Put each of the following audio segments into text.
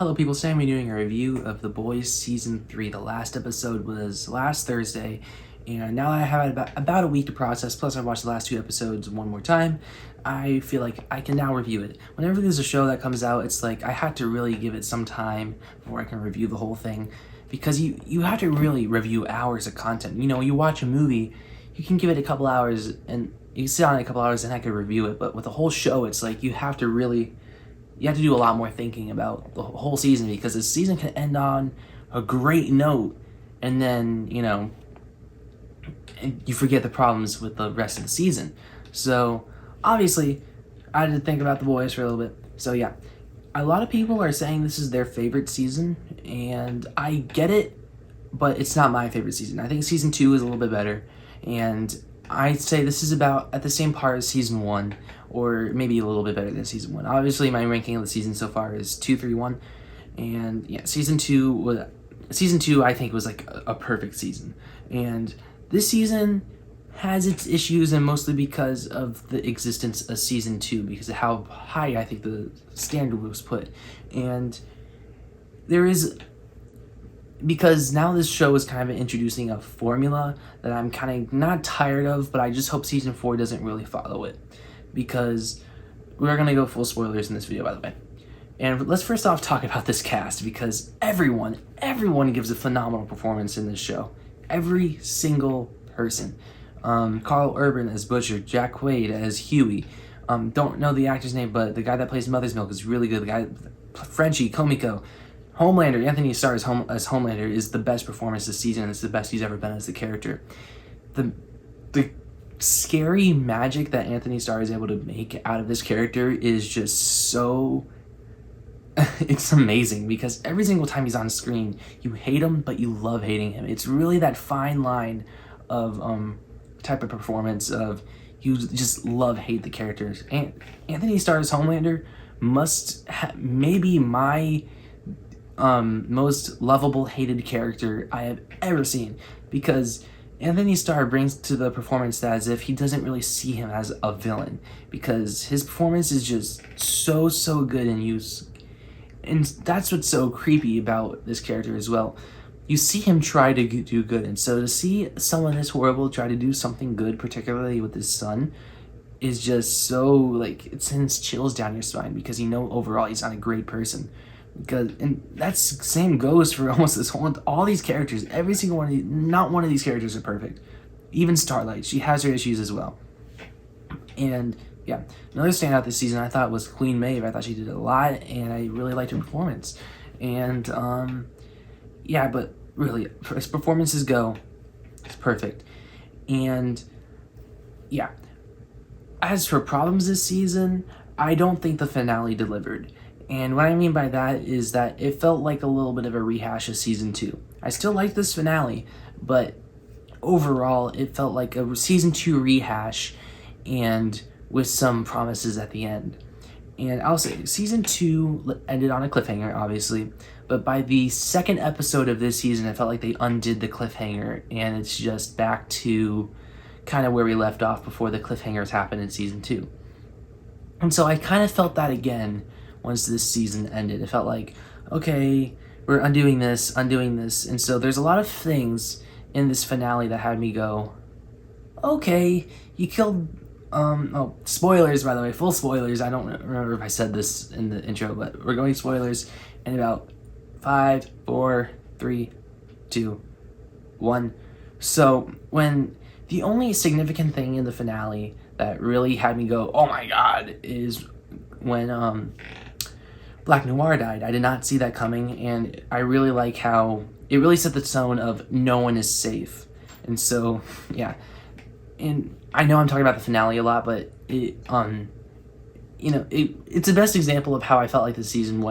Hello people, today I'm doing a review of The Boys Season 3. The last episode was last Thursday, and now I have about a week to process, plus I watched the last two episodes one more time. I feel like I can now review it. Whenever there's a show that comes out, it's like I had to really give it some time before I can review the whole thing, because you have to really review hours of content. You know, you watch a movie, you can give it a couple hours, and you can sit on it a couple hours and I could review it, but with the whole show, it's like you have to do a lot more thinking about the whole season, because the season can end on a great note and then, you forget the problems with the rest of the season. So obviously I had to think about The Boys for a little bit. So yeah, a lot of people are saying this is their favorite season, and I get it, but it's not my favorite season. I think season 2 is a little bit better, and I'd say this is about at the same par as season 1, or maybe a little bit better than season 1. Obviously, my ranking of the season so far is 2, 3, 1, and yeah, season 2 I think was like a perfect season, and this season has its issues, and mostly because of the existence of season 2, because of how high I think the standard was put, and because now this show is kind of introducing a formula that I'm kind of not tired of, but I just hope season 4 doesn't really follow it, because we're going to go full spoilers in this video, by the way. And let's first off talk about this cast, because everyone gives a phenomenal performance in this show. Every single person. Carl Urban as Butcher, Jack Quaid as Huey. Don't know the actor's name, but the guy that plays Mother's Milk is really good. The guy, Frenchie, Komiko. Homelander, Anthony Starr as Homelander is the best performance this season. It's the best he's ever been as the character. The scary magic that Anthony Starr is able to make out of this character is just so... it's amazing, because every single time he's on screen, you hate him, but you love hating him. It's really that fine line of type of performance of you just hate the characters. And Anthony Starr's Homelander maybe my most lovable hated character I have ever seen, because Anthony Starr brings to the performance that as if he doesn't really see him as a villain, because his performance is just so good in use, and that's what's so creepy about this character as well. You see him try to do good, and so to see someone this horrible try to do something good, particularly with his son, is just so, like, it sends chills down your spine, because overall he's not a great person. And that's same goes for almost all these characters. Every single one of these, not one of these characters are perfect. Even Starlight, she has her issues as well. And yeah, another standout this season I thought was Queen Maeve. I thought she did a lot, and I really liked her performance. And yeah, but really, as performances go, it's perfect. And yeah, as for problems this season, I don't think the finale delivered. And what I mean by that is that it felt like a little bit of a rehash of season 2. I still like this finale, but overall it felt like a season 2 rehash, and with some promises at the end. And I'll say season 2 ended on a cliffhanger, obviously, but by the second episode of this season, it felt like they undid the cliffhanger, and it's just back to kind of where we left off before the cliffhangers happened in season 2. And so I kind of felt that again once this season ended. It felt like, okay, we're undoing this, and so there's a lot of things in this finale that had me go, okay, you killed, oh, spoilers, by the way, full spoilers. I don't remember if I said this in the intro, but we're going spoilers in about 5, 4, 3, 2, 1. So when the only significant thing in the finale that really had me go, oh my god, is when Black Noir died. I did not see that coming, and I really like how it really set the tone of no one is safe. And so, yeah. And I know I'm talking about the finale a lot, but it's the best example of how I felt like the season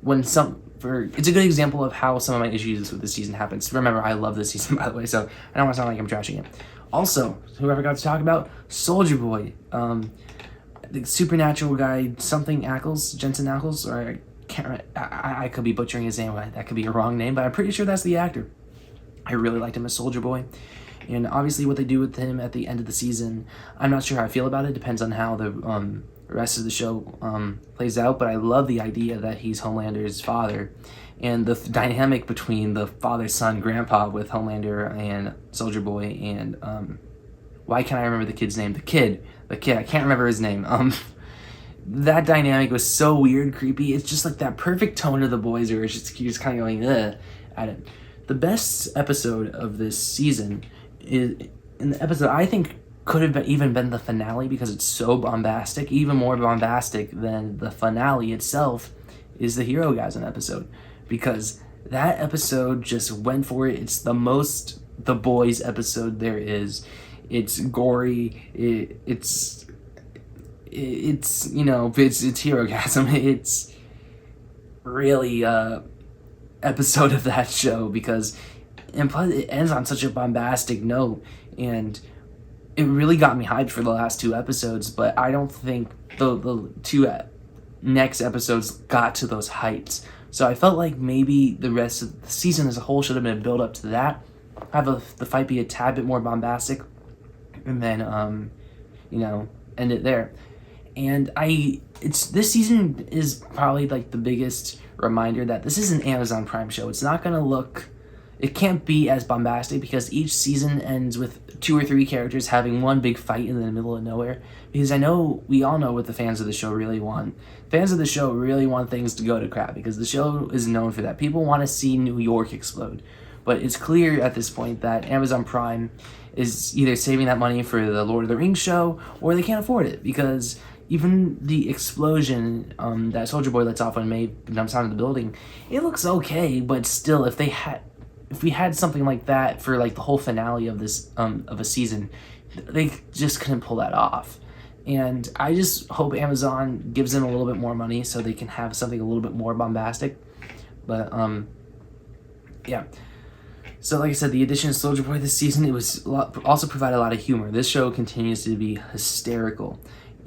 it's a good example of how some of my issues with this season happens. Remember, I love this season, by the way, so I don't want to sound like I'm trashing it. Also, whoever got to talk about Soldier Boy, the supernatural guy, something Ackles, Jensen Ackles, or I could be butchering his name. That could be a wrong name, but I'm pretty sure that's the actor. I really liked him as Soldier Boy. And obviously what they do with him at the end of the season, I'm not sure how I feel about it. Depends on how the the rest of the show plays out, but I love the idea that he's Homelander's father, and the dynamic between the father-son grandpa with Homelander and Soldier Boy, and why can't I remember the kid's name? The kid, I can't remember his name. That dynamic was so weird, creepy. It's just like that perfect tone of the boys where it's just, you're just kind of going, ugh, at it. The best episode of this season is, in the episode I think could have even been the finale because it's so bombastic, even more bombastic than the finale itself, is the Hero Gasm episode. Because that episode just went for it. It's the most The Boys episode there is. It's gory. It's you know, it's Hero Gasm. It's really episode of that show because, and plus it ends on such a bombastic note, and it really got me hyped for the last 2 episodes, but I don't think the 2 next episodes got to those heights. So I felt like maybe the rest of the season as a whole should have been a build up to that, have the fight be a tad bit more bombastic, and then you know, end it there. And this season is probably like the biggest reminder that this is an Amazon Prime show. It's not gonna look, it can't be as bombastic because each season ends with 2 or 3 characters having one big fight in the middle of nowhere. Because I know, we all know what the fans of the show really want. Fans of the show really want things to go to crap because the show is known for that. People want to see New York explode. But it's clear at this point that Amazon Prime is either saving that money for the Lord of the Rings show or they can't afford it because even the explosion that Soldier Boy lets off when May jumps out of the building, it looks okay, but still, if we had something like that for like the whole finale of this of a season, they just couldn't pull that off. And I just hope Amazon gives them a little bit more money so they can have something a little bit more bombastic. But yeah. So like I said, the addition of Soldier Boy this season, it was also provided a lot of humor. This show continues to be hysterical.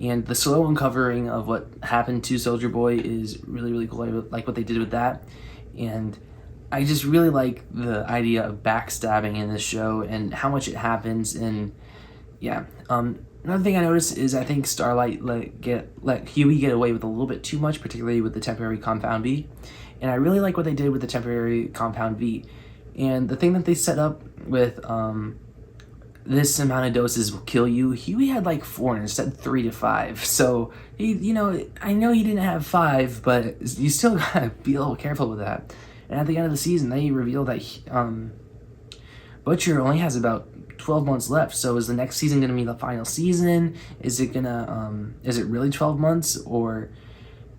And the slow uncovering of what happened to Soldier Boy is really, really cool. I like what they did with that. And I just really like the idea of backstabbing in this show and how much it happens. And yeah, another thing I noticed is I think Starlight let Huey get away with a little bit too much, particularly with the temporary Compound V. And I really like what they did with the temporary Compound V. And the thing that they set up with this amount of doses will kill you, Huey had like 4 instead 3 to 5. So he, you know, I know he didn't have 5, but you still gotta be a little careful with that. And at the end of the season, they revealed that Butcher only has about 12 months left. So is the next season gonna be the final season? Is it gonna is it really 12 months? Or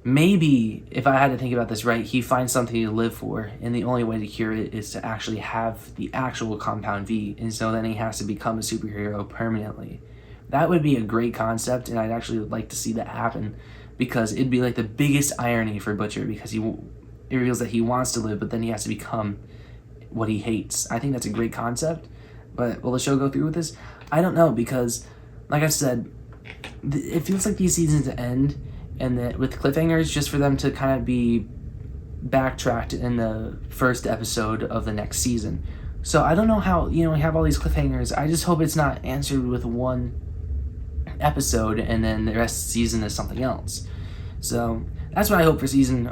maybe, if I had to think about this right, he finds something to live for, and the only way to cure it is to actually have the actual Compound V, and so then he has to become a superhero permanently. That would be a great concept, and I'd actually like to see that happen, because it'd be like the biggest irony for Butcher, because it reveals that he wants to live, but then he has to become what he hates. I think that's a great concept, but will the show go through with this? I don't know, because, like I said, it feels like these seasons end, and that with cliffhangers just for them to kind of be backtracked in the first episode of the next season. So I don't know how, you know, we have all these cliffhangers. I just hope it's not answered with one episode and then the rest of the season is something else. So that's what I hope for season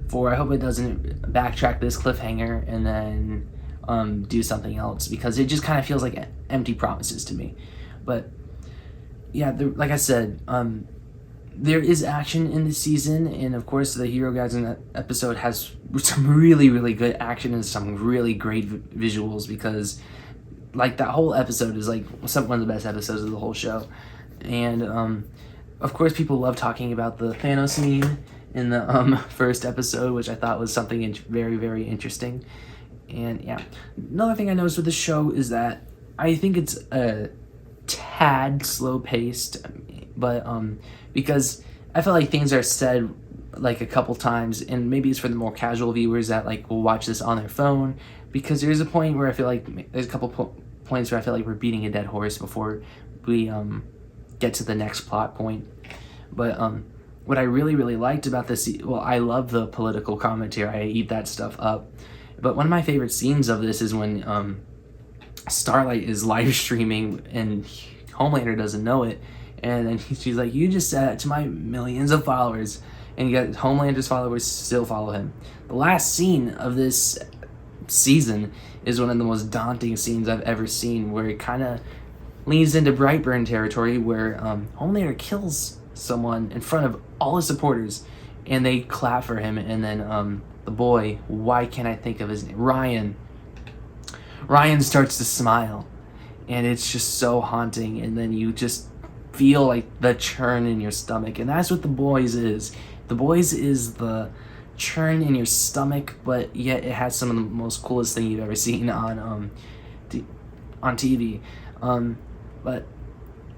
4. I hope it doesn't backtrack this cliffhanger and then do something else, because it just kind of feels like empty promises to me. But yeah, like I said, there is action in the season, and of course the Hero Gasm episode has some really, really good action and some really great visuals, because like that whole episode is like one of the best episodes of the whole show. And of course people love talking about the Thanos meme in the first episode, which I thought was something very, very interesting. And yeah, another thing I noticed with the show is that I think it's a tad slow paced, but because I feel like things are said like a couple times, and maybe it's for the more casual viewers that like will watch this on their phone, because there's a point where I feel like there's a couple points where I feel like we're beating a dead horse before we get to the next plot point. But what I really, really liked about this, well, I love the political commentary, I eat that stuff up, but one of my favorite scenes of this is when Starlight is live streaming and Homelander doesn't know it, And then she's like, you just said it to my millions of followers. And yet Homelander's followers still follow him. The last scene of this season is one of the most daunting scenes I've ever seen, where it kind of leans into Brightburn territory, where Homelander kills someone in front of all his supporters, and they clap for him. And then the boy, why can't I think of his name? Ryan starts to smile, and it's just so haunting. And then you just feel like the churn in your stomach, and that's what The Boys is. The Boys is the churn in your stomach, but yet it has some of the most coolest thing you've ever seen on TV. But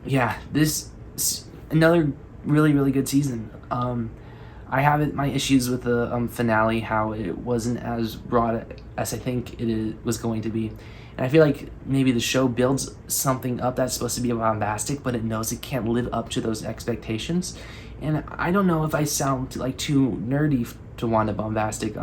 yeah, this another really good season. I have my issues with the finale, how it wasn't as broad as I think was going to be. And I feel like maybe the show builds something up that's supposed to be bombastic, but it knows it can't live up to those expectations. And I don't know if I sound like too nerdy to want a bombastic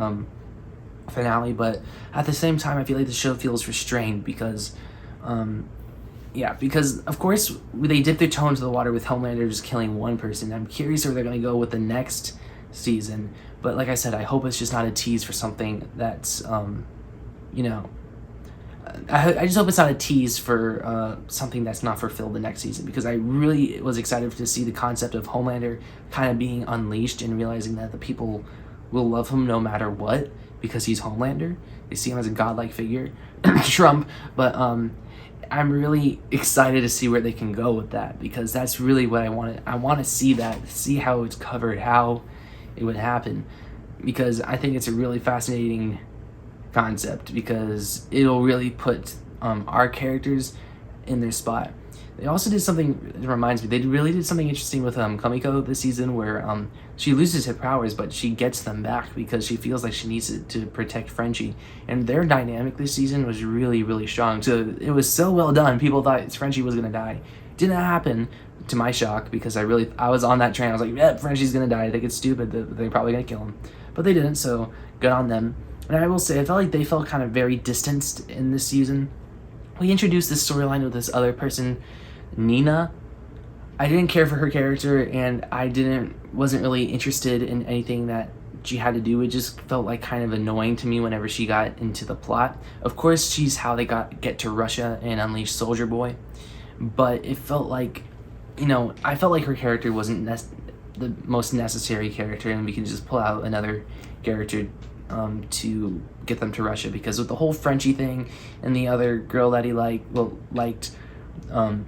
finale, but at the same time, I feel like the show feels restrained because of course they dip their toe into the water with Homelander just killing one person. I'm curious where they're going to go with the next season, but like I said, I hope it's just not a tease for something that's I just hope it's not a tease for something that's not fulfilled the next season, because I really was excited to see the concept of Homelander kind of being unleashed and realizing that the people will love him no matter what because he's Homelander. They see him as a godlike figure, Trump, but I'm really excited to see where they can go with that, because that's really what I want. I want to see that, see how it's covered, how it would happen, because I think it's a really fascinating concept, because it'll really put our characters in their spot. They also did something that reminds me, they really did something interesting with Komiko this season, where she loses her powers, but she gets them back because she feels like she needs it to protect Frenchie. And their dynamic this season was really strong. So it was so well done. People thought Frenchie was gonna die. Didn't happen, to my shock, because I was on that train. I was like, yeah, Frenchie's gonna die. I think it's stupid that they're probably gonna kill him, but they didn't. So good on them. And I will say, I felt like they felt kind of very distanced in this season. We introduced this storyline with this other person, Nina. I didn't care for her character, and I wasn't really interested in anything that she had to do. It just felt like kind of annoying to me whenever she got into the plot. Of course, she's how they get to Russia and unleash Soldier Boy, but it felt like, I felt like her character wasn't the most necessary character, and we can just pull out another character to get them to Russia, because with the whole Frenchie thing and the other girl that he liked, I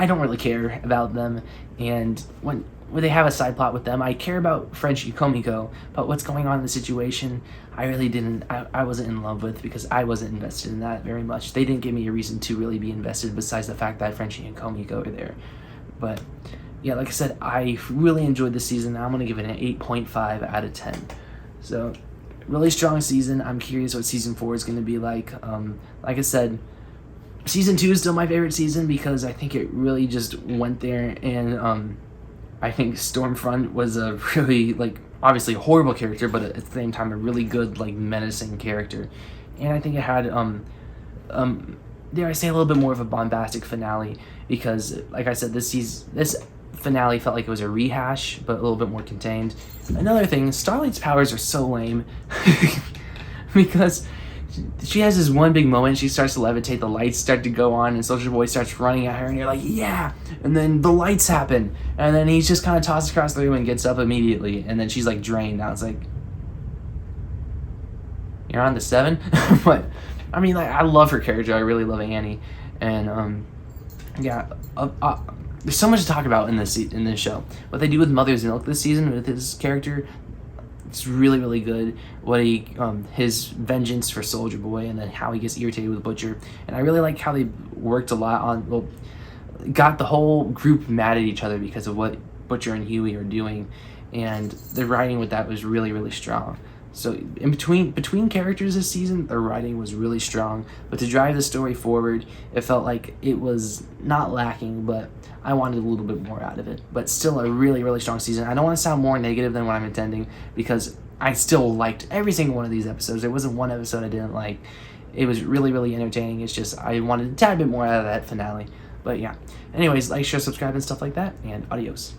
don't really care about them. And when they have a side plot with them, I care about Frenchie Komiko, but what's going on in the situation, I really didn't. I wasn't in love with, because I wasn't invested in that very much. They didn't give me a reason to really be invested besides the fact that Frenchie and Komiko are there. But yeah, like I said, I really enjoyed this season. I'm gonna give it an 8.5 out of 10. So, really strong season. I'm curious what season 4 is going to be like. Like I said, season 2 is still my favorite season, because I think it really just went there, and I think Stormfront was a really, obviously a horrible character, but at the same time a really good, menacing character. And I think it had, dare I say, a little bit more of a bombastic finale, because, like I said, this finale felt like it was a rehash, but a little bit more contained. Another thing, Starlight's powers are so lame because she has this one big moment. She starts to levitate, the lights start to go on, and Soldier Boy starts running at her, and you're like, yeah! And then the lights happen, and then he's just kind of tossed across the room and gets up immediately, and then she's drained. I was like, you're on the 7? But I mean, I love her character. I really love Annie, and there's so much to talk about in this show. What they do with Mother's Milk this season with his character, it's really good. What his vengeance for Soldier Boy, and then how he gets irritated with Butcher. And I really like how they worked a lot on, got the whole group mad at each other because of what Butcher and Huey are doing, and the writing with that was really strong. So in between characters this season, the writing was really strong, but to drive the story forward, it felt like it was not lacking, but I wanted a little bit more out of it. But still a really strong season. I don't want to sound more negative than what I'm intending, because I still liked every single one of these episodes. There wasn't one episode I didn't like. It was really entertaining. It's just I wanted a tad bit more out of that finale. But yeah. Anyways, like, share, subscribe, and stuff like that, and adios.